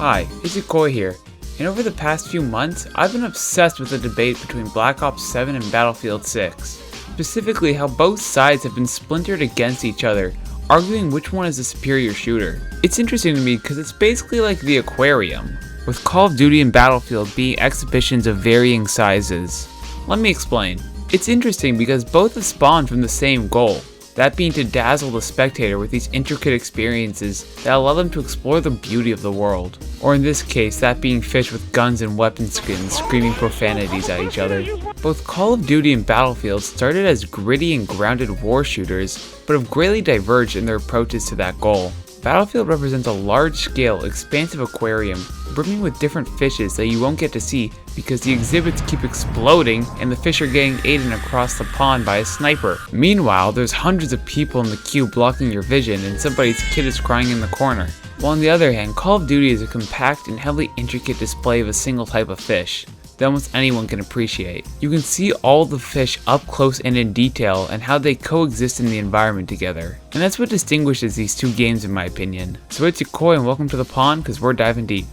Hi, it's Koi here, and over the past few months, I've been obsessed with the debate between Black Ops 7 and Battlefield 6. Specifically, how both sides have been splintered against each other, arguing which one is the superior shooter. It's interesting to me because it's basically like the aquarium, with Call of Duty and Battlefield being exhibitions of varying sizes. Let me explain. It's interesting because both have spawned from the same goal, that being to dazzle the spectator with these intricate experiences that allow them to explore the beauty of the world. Or in this case, that being fish with guns and weapon skins screaming profanities at each other. Both Call of Duty and Battlefield started as gritty and grounded war shooters, but have greatly diverged in their approaches to that goal. Battlefield represents a large-scale, expansive aquarium, brimming with different fishes that you won't get to see because the exhibits keep exploding and the fish are getting eaten across the pond by a sniper. Meanwhile, there's hundreds of people in the queue blocking your vision and somebody's kid is crying in the corner. While on the other hand, Call of Duty is a compact and heavily intricate display of a single type of fish that almost anyone can appreciate. You can see all the fish up close and in detail and how they coexist in the environment together. And that's what distinguishes these two games in my opinion. So it's Koi and welcome to the pond because we're diving deep.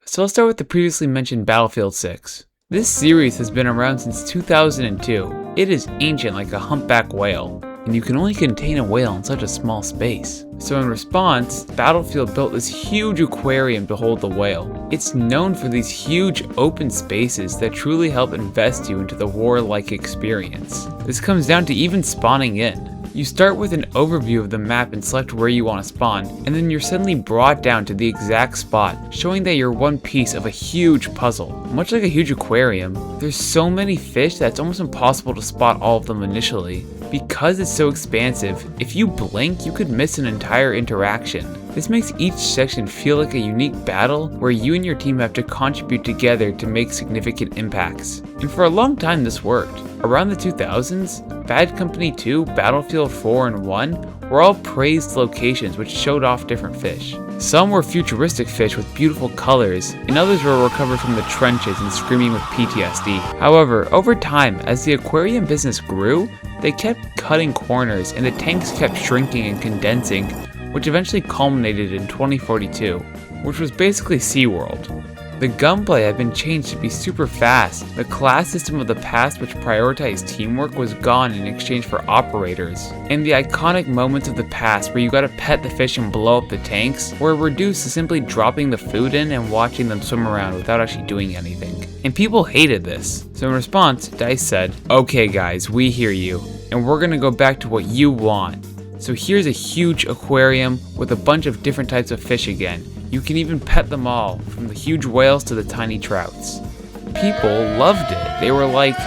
So let's start with the previously mentioned Battlefield 6. This series has been around since 2002. It is ancient like a humpback whale, and you can only contain a whale in such a small space. So in response, Battlefield built this huge aquarium to hold the whale. It's known for these huge open spaces that truly help invest you into the war-like experience. This comes down to even spawning in. You start with an overview of the map and select where you want to spawn, and then you're suddenly brought down to the exact spot, showing that you're one piece of a huge puzzle. Much like a huge aquarium, there's so many fish that it's almost impossible to spot all of them initially. Because it's so expansive, if you blink, you could miss an entire interaction. This makes each section feel like a unique battle where you and your team have to contribute together to make significant impacts. And for a long time this worked. Around the 2000s, Bad Company 2, Battlefield 4, and 1 were all praised locations which showed off different fish. Some were futuristic fish with beautiful colors, and others were recovered from the trenches and screaming with PTSD. However, over time, as the aquarium business grew, they kept cutting corners and the tanks kept shrinking and condensing, which eventually culminated in 2042, which was basically SeaWorld. The gunplay had been changed to be super fast. The class system of the past, which prioritized teamwork, was gone in exchange for operators. And the iconic moments of the past where you gotta pet the fish and blow up the tanks were reduced to simply dropping the food in and watching them swim around without actually doing anything. And people hated this. So in response, DICE said, "Okay guys, we hear you, and we're gonna go back to what you want. So here's a huge aquarium with a bunch of different types of fish again. You can even pet them all, from the huge whales to the tiny trouts." People loved it. They were like,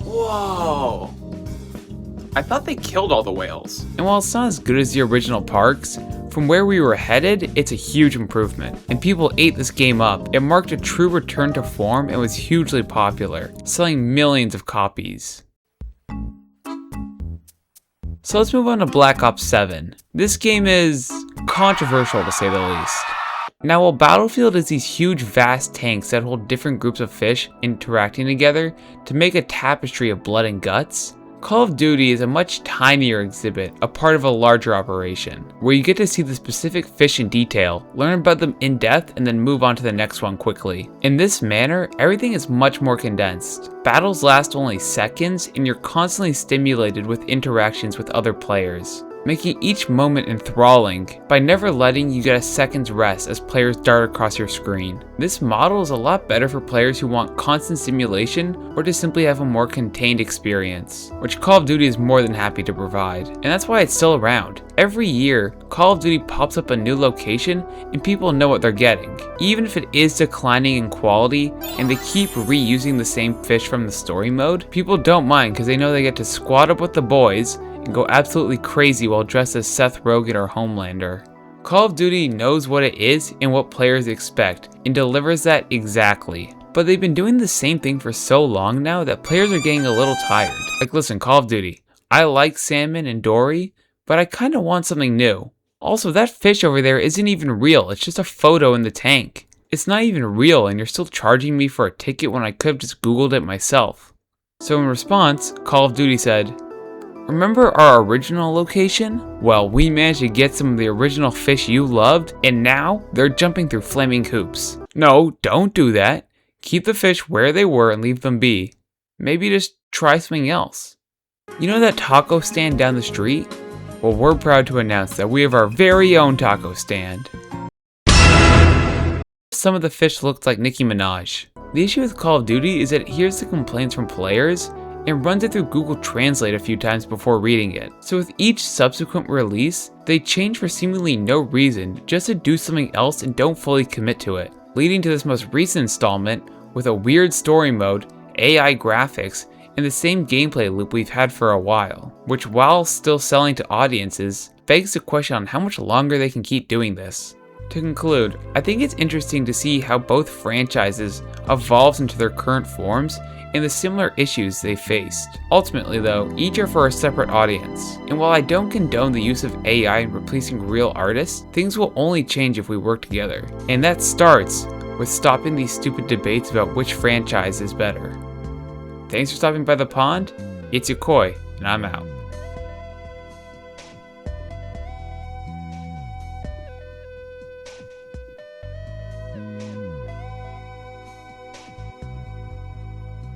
"Whoa! I thought they killed all the whales." And while it's not as good as the original parks, from where we were headed, it's a huge improvement. And people ate this game up. It marked a true return to form and was hugely popular, selling millions of copies. So let's move on to Black Ops 7. This game is controversial to say the least. Now while Battlefield is these huge vast tanks that hold different groups of fish interacting together to make a tapestry of blood and guts, Call of Duty is a much tinier exhibit, a part of a larger operation, where you get to see the specific fish in detail, learn about them in depth, and then move on to the next one quickly. In this manner, everything is much more condensed. Battles last only seconds, and you're constantly stimulated with interactions with other players, making each moment enthralling by never letting you get a second's rest as players dart across your screen. This model is a lot better for players who want constant stimulation or to simply have a more contained experience, which Call of Duty is more than happy to provide, and that's why it's still around. Every year, Call of Duty pops up a new location and people know what they're getting. Even if it is declining in quality and they keep reusing the same fish from the story mode, people don't mind because they know they get to squad up with the boys and go absolutely crazy while dressed as Seth Rogen or Homelander. Call of Duty knows what it is and what players expect, and delivers that exactly. But they've been doing the same thing for so long now that players are getting a little tired. Like listen, Call of Duty, I like salmon and dory, but I kinda want something new. Also, that fish over there isn't even real, it's just a photo in the tank. It's not even real and you're still charging me for a ticket when I could have just Googled it myself. So in response, Call of Duty said, Remember our original location? Well, we managed to get some of the original fish you loved, and now they're jumping through flaming hoops. No, don't do that. Keep the fish where they were and leave them be. Maybe just try something else. You know that taco stand down the street? Well, we're proud to announce that we have our very own taco stand. Some of the fish looked like Nicki Minaj. The issue with Call of Duty is that it hears the complaints from players and runs it through Google Translate a few times before reading it. So with each subsequent release, they change for seemingly no reason just to do something else and don't fully commit to it, leading to this most recent installment with a weird story mode, AI graphics, and the same gameplay loop we've had for a while, which while still selling to audiences, begs the question on how much longer they can keep doing this. To conclude, I think it's interesting to see how both franchises evolved into their current forms and the similar issues they faced. Ultimately though, each are for a separate audience, and while I don't condone the use of AI in replacing real artists, things will only change if we work together. And that starts with stopping these stupid debates about which franchise is better. Thanks for stopping by the pond, it's Yokoi, and I'm out.